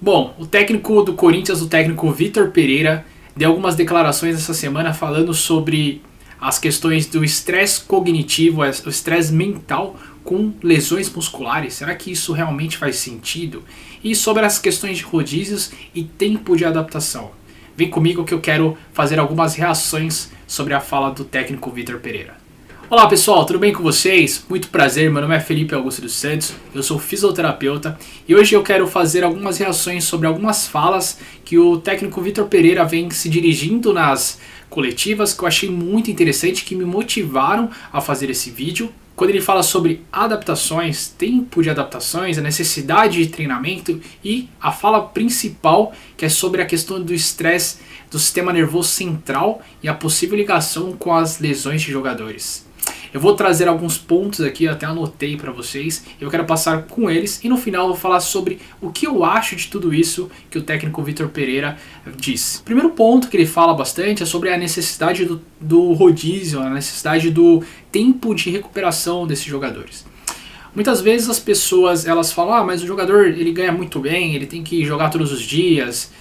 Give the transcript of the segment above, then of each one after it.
Bom, o técnico do Corinthians, o técnico Vitor Pereira, deu algumas declarações essa semana falando sobre as questões do estresse cognitivo, o estresse mental com lesões musculares. Será que isso realmente faz sentido? E sobre as questões de rodízios e tempo de adaptação. Vem comigo que eu quero fazer algumas reações sobre a fala do técnico Vitor Pereira. Olá pessoal, tudo bem com vocês? Muito prazer, meu nome é Felipe Augusto dos Santos, eu sou fisioterapeuta e hoje eu quero fazer algumas reações sobre algumas falas que o técnico Vitor Pereira vem se dirigindo nas coletivas, que eu achei muito interessante, que me motivaram a fazer esse vídeo. Quando ele fala sobre adaptações, tempo de adaptações, a necessidade de treinamento e a fala principal, que é sobre a questão do estresse do sistema nervoso central e a possível ligação com as lesões de jogadores. Eu vou trazer alguns pontos aqui, eu até anotei para vocês, eu quero passar com eles e no final eu vou falar sobre o que eu acho de tudo isso que o técnico Vitor Pereira diz. O primeiro ponto que ele fala bastante é sobre a necessidade do rodízio, a necessidade do tempo de recuperação desses jogadores. Muitas vezes as pessoas elas falam, mas o jogador ele ganha muito bem, ele tem que jogar todos os dias,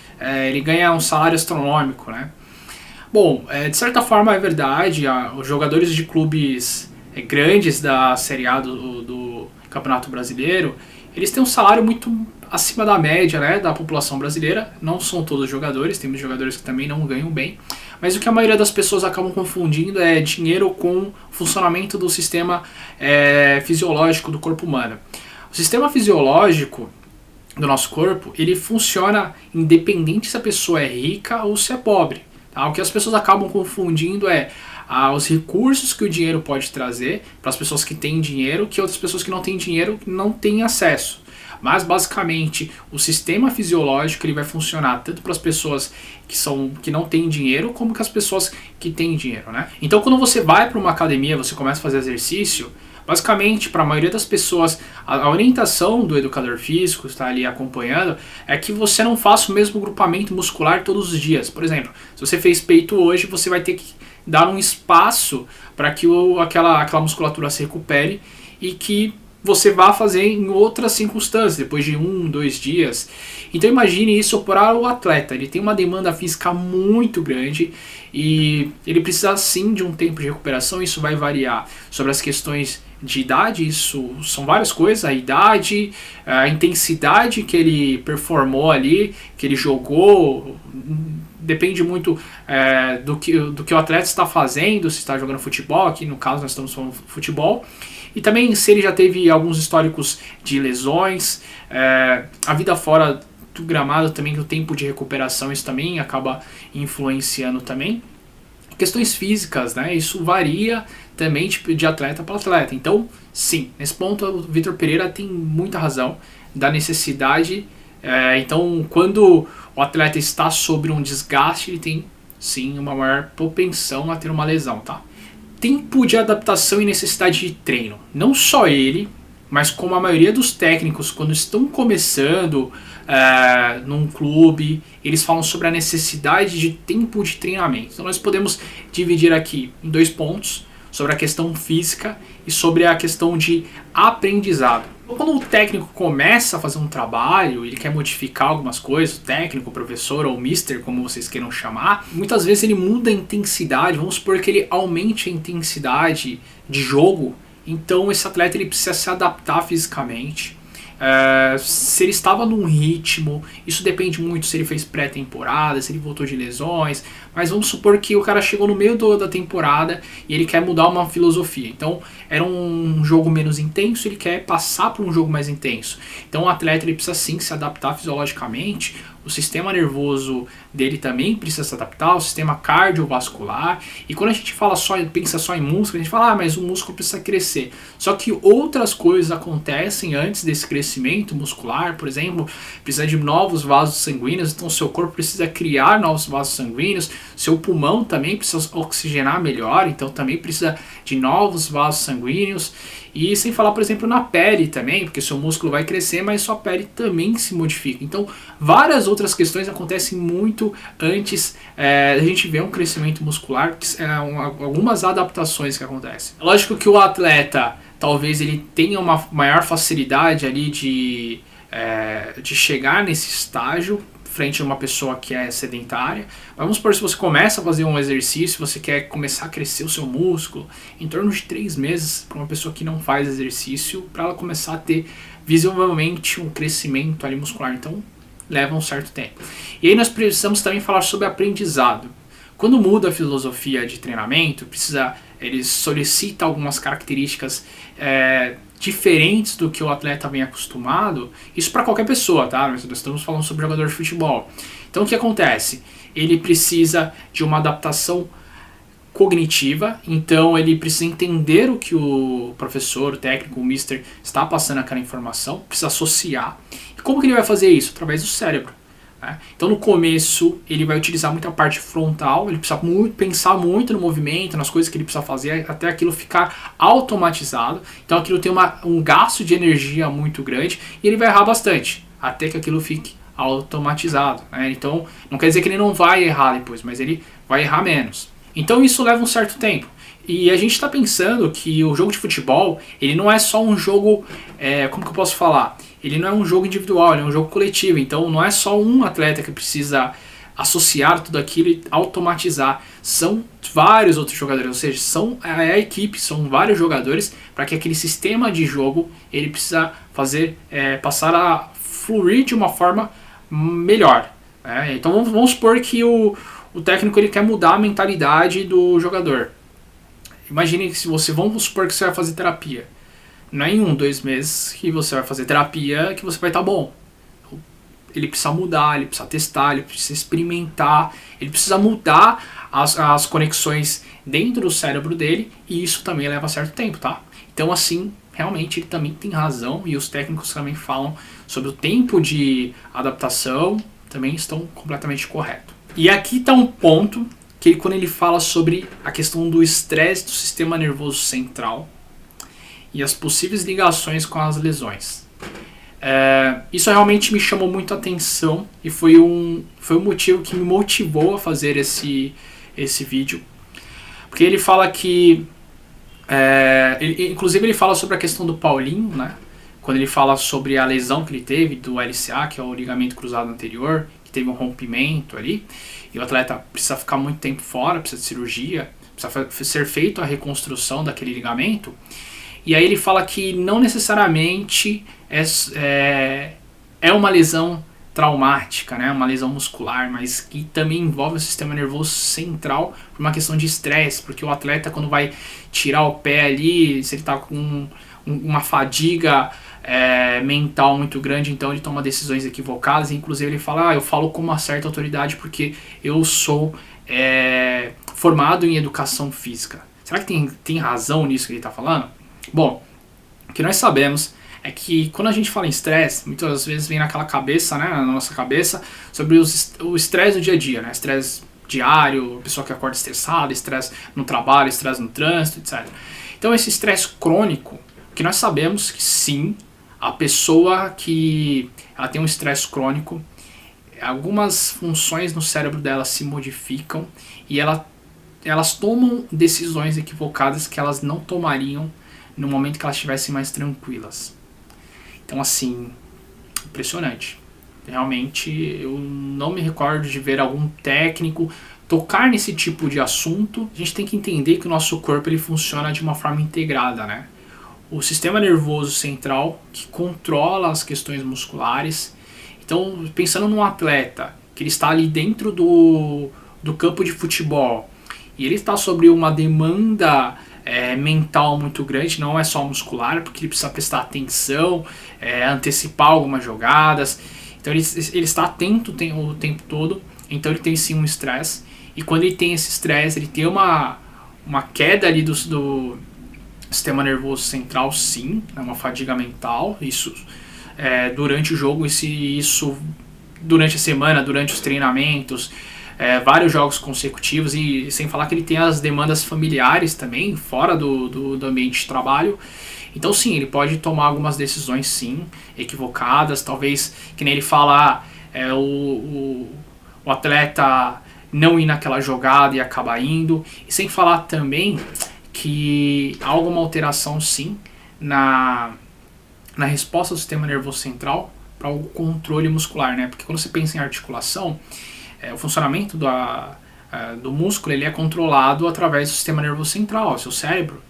ele ganha um salário astronômico, né? Bom, de certa forma é verdade, os jogadores de clubes grandes da Série A do Campeonato Brasileiro, eles têm um salário muito acima da média, né, da população brasileira. Não são todos jogadores, temos jogadores que também não ganham bem, mas o que a maioria das pessoas acabam confundindo é dinheiro com o funcionamento do sistema fisiológico do corpo humano. O sistema fisiológico do nosso corpo, ele funciona independente se a pessoa é rica ou se é pobre. Tá? O que as pessoas acabam confundindo é os recursos que o dinheiro pode trazer para as pessoas que têm dinheiro, que outras pessoas que não têm dinheiro não têm acesso. Mas basicamente o sistema fisiológico ele vai funcionar tanto para as pessoas que não têm dinheiro como para as pessoas que têm dinheiro, né? Então quando você vai para uma academia, você começa a fazer exercício, basicamente, para a maioria das pessoas, a orientação do educador físico, está ali acompanhando, é que você não faça o mesmo grupamento muscular todos os dias. Por exemplo, se você fez peito hoje, você vai ter que dar um espaço para que aquela musculatura se recupere e que você vá fazer em outras circunstâncias, depois de 2 dias. Então imagine isso para o atleta, ele tem uma demanda física muito grande e ele precisa sim de um tempo de recuperação, isso vai variar sobre as questões de idade, isso são várias coisas, a idade, a intensidade que ele performou ali, que ele jogou, depende muito do que o atleta está fazendo, se está jogando futebol, aqui no caso nós estamos falando futebol, e também se ele já teve alguns históricos de lesões, a vida fora do gramado também, o tempo de recuperação, isso também acaba influenciando também. Questões físicas, né? Isso varia também de atleta para atleta. Então, sim, nesse ponto o Vitor Pereira tem muita razão da necessidade. Então, quando o atleta está sobre um desgaste, ele tem sim uma maior propensão a ter uma lesão, tá? Tempo de adaptação e necessidade de treino. Não só ele, mas como a maioria dos técnicos, quando estão começando num clube, eles falam sobre a necessidade de tempo de treinamento. Então nós podemos dividir aqui em 2 pontos, sobre a questão física e sobre a questão de aprendizado. Então, quando o técnico começa a fazer um trabalho, ele quer modificar algumas coisas, o técnico, o professor ou o mister, como vocês queiram chamar, muitas vezes ele muda a intensidade, vamos supor que ele aumente a intensidade de jogo, então esse atleta ele precisa se adaptar fisicamente. Se ele estava num ritmo, isso depende muito se ele fez pré-temporada, se ele voltou de lesões, mas vamos supor que o cara chegou no meio da temporada e ele quer mudar uma filosofia. Então era um jogo menos intenso, ele quer passar para um jogo mais intenso. Então o atleta ele precisa sim se adaptar fisiologicamente, o sistema nervoso dele também precisa se adaptar, o sistema cardiovascular. E quando a gente pensa só em músculo, a gente fala, mas o músculo precisa crescer. Só que outras coisas acontecem antes desse crescimento muscular, por exemplo, precisa de novos vasos sanguíneos, então seu corpo precisa criar novos vasos sanguíneos, seu pulmão também precisa oxigenar melhor, então também precisa de novos vasos sanguíneos. E sem falar, por exemplo, na pele também, porque seu músculo vai crescer, mas sua pele também se modifica. Então, várias outras questões acontecem muito antes da gente ver um crescimento muscular, algumas adaptações que acontecem. Lógico que o atleta, talvez ele tenha uma maior facilidade ali de de chegar nesse estágio frente a uma pessoa que é sedentária. Vamos supor, se você começa a fazer um exercício, você quer começar a crescer o seu músculo, em torno de 3 meses para uma pessoa que não faz exercício, para ela começar a ter visivelmente um crescimento ali muscular. Então leva um certo tempo. E aí nós precisamos também falar sobre aprendizado. Quando muda a filosofia de treinamento, ele solicita algumas características diferentes do que o atleta vem acostumado. Isso para qualquer pessoa, tá? Nós estamos falando sobre jogador de futebol. Então o que acontece? Ele precisa de uma adaptação cognitiva, então ele precisa entender o que o professor, o técnico, o mister está passando aquela informação, precisa associar. E como que ele vai fazer isso? Através do cérebro. Então no começo ele vai utilizar muita parte frontal, ele precisa pensar muito no movimento, nas coisas que ele precisa fazer até aquilo ficar automatizado. Então aquilo tem um gasto de energia muito grande e ele vai errar bastante até que aquilo fique automatizado. Então não quer dizer que ele não vai errar depois, mas ele vai errar menos. Então isso leva um certo tempo. E a gente está pensando que o jogo de futebol, ele não é só um jogo, como que eu posso falar? Ele não é um jogo individual, ele é um jogo coletivo. Então não é só um atleta que precisa associar tudo aquilo e automatizar. São vários outros jogadores, ou seja, a equipe, são vários jogadores para que aquele sistema de jogo ele precisa passar a fluir de uma forma melhor. Então vamos supor que o técnico ele quer mudar a mentalidade do jogador. Imagine que vamos supor que você vai fazer terapia. Não é em 2 meses que você vai fazer terapia que você vai estar bom. Ele precisa mudar, ele precisa testar, ele precisa experimentar, ele precisa mudar as conexões dentro do cérebro dele, e isso também leva certo tempo, tá? Então assim, realmente ele também tem razão, e os técnicos também falam sobre o tempo de adaptação, também estão completamente corretos. E aqui está um ponto que quando ele fala sobre a questão do estresse do sistema nervoso central e as possíveis ligações com as lesões. Isso realmente me chamou muito a atenção e foi um motivo que me motivou a fazer esse vídeo. Porque ele fala que... inclusive ele fala sobre a questão do Paulinho, né? Quando ele fala sobre a lesão que ele teve do LCA, que é o ligamento cruzado anterior, que teve um rompimento ali, e o atleta precisa ficar muito tempo fora, precisa de cirurgia, precisa ser feita a reconstrução daquele ligamento. E aí ele fala que não necessariamente é uma lesão traumática, né? Uma lesão muscular, mas que também envolve o sistema nervoso central por uma questão de estresse, porque o atleta quando vai tirar o pé ali, se ele está com uma fadiga mental muito grande, então ele toma decisões equivocadas, e inclusive ele fala, eu falo com uma certa autoridade porque eu sou formado em educação física. Será que tem razão nisso que ele está falando? Bom, o que nós sabemos é que quando a gente fala em estresse, muitas vezes vem naquela cabeça, né, na nossa cabeça, sobre o estresse do dia a dia, né, estresse diário, a pessoa que acorda estressada, estresse no trabalho, estresse no trânsito, etc. Então esse estresse crônico, que nós sabemos que sim, a pessoa que ela tem um estresse crônico, algumas funções no cérebro dela se modificam e elas tomam decisões equivocadas que elas não tomariam no momento que elas estivessem mais tranquilas. Então assim, impressionante. Realmente eu não me recordo de ver algum técnico tocar nesse tipo de assunto. A gente tem que entender que o nosso corpo ele funciona de uma forma integrada, né? O sistema nervoso central que controla as questões musculares. Então, pensando num atleta que ele está ali dentro do campo de futebol e ele está sobre uma demanda mental muito grande, não é só muscular, porque ele precisa prestar atenção, antecipar algumas jogadas. Então ele está atento o tempo todo, então ele tem sim um estresse. E quando ele tem esse estresse, ele tem uma queda ali do sistema nervoso central, sim, uma fadiga mental. Isso durante o jogo, isso durante a semana, durante os treinamentos, vários jogos consecutivos, e sem falar que ele tem as demandas familiares também, fora do ambiente de trabalho. Então sim, ele pode tomar algumas decisões sim, equivocadas, talvez, que nem ele fala, o atleta não ir naquela jogada e acabar indo, e sem falar também que há alguma alteração sim na resposta do sistema nervoso central para o controle muscular, né? Porque quando você pensa em articulação, o funcionamento do músculo ele é controlado através do sistema nervoso central, seu cérebro.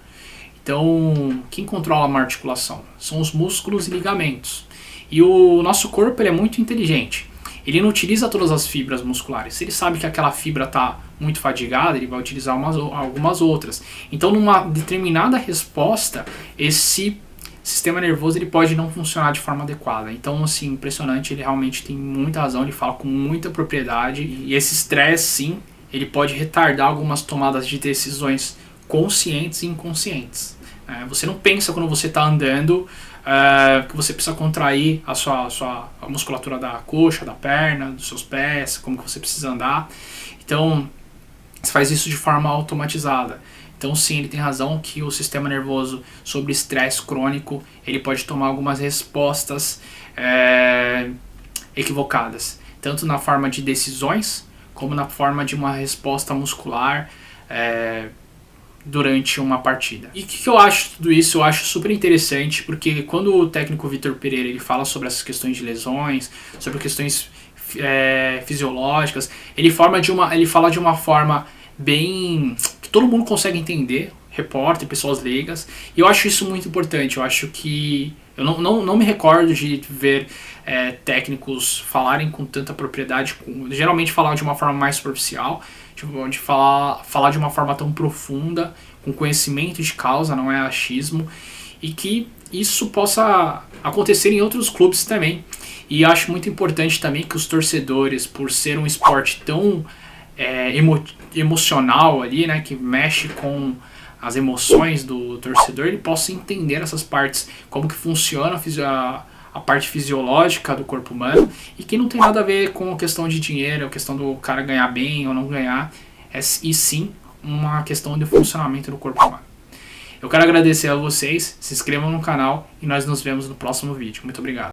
Então, quem controla uma articulação? São os músculos e ligamentos. E o nosso corpo ele é muito inteligente. Ele não utiliza todas as fibras musculares. Se ele sabe que aquela fibra está muito fadigada, ele vai utilizar algumas outras. Então, numa determinada resposta, esse sistema nervoso ele pode não funcionar de forma adequada. Então, assim, impressionante, ele realmente tem muita razão, ele fala com muita propriedade. E esse estresse, sim, ele pode retardar algumas tomadas de decisões conscientes e inconscientes. Você não pensa quando você está andando que você precisa contrair a musculatura da coxa, da perna, dos seus pés, como que você precisa andar. Então, você faz isso de forma automatizada. Então, sim, ele tem razão que o sistema nervoso sobre estresse crônico, ele pode tomar algumas respostas equivocadas, tanto na forma de decisões, como na forma de uma resposta muscular durante uma partida. E o que eu acho de tudo isso? Eu acho super interessante, porque quando o técnico Vitor Pereira ele fala sobre essas questões de lesões, sobre questões fisiológicas, ele fala de uma forma bem que todo mundo consegue entender, repórter, pessoas leigas, e eu acho isso muito importante. Eu acho que eu não me recordo de ver técnicos falarem com tanta propriedade, geralmente falar de uma forma mais superficial, de falar de uma forma tão profunda, com conhecimento de causa, não é achismo, e que isso possa acontecer em outros clubes também. E acho muito importante também que os torcedores, por ser um esporte tão emocional ali, né, que mexe com as emoções do torcedor, ele possa entender essas partes, como que funciona a parte fisiológica do corpo humano, e que não tem nada a ver com a questão de dinheiro, a questão do cara ganhar bem ou não ganhar, e sim uma questão de funcionamento do corpo humano. Eu quero agradecer a vocês, se inscrevam no canal e nós nos vemos no próximo vídeo. Muito obrigado.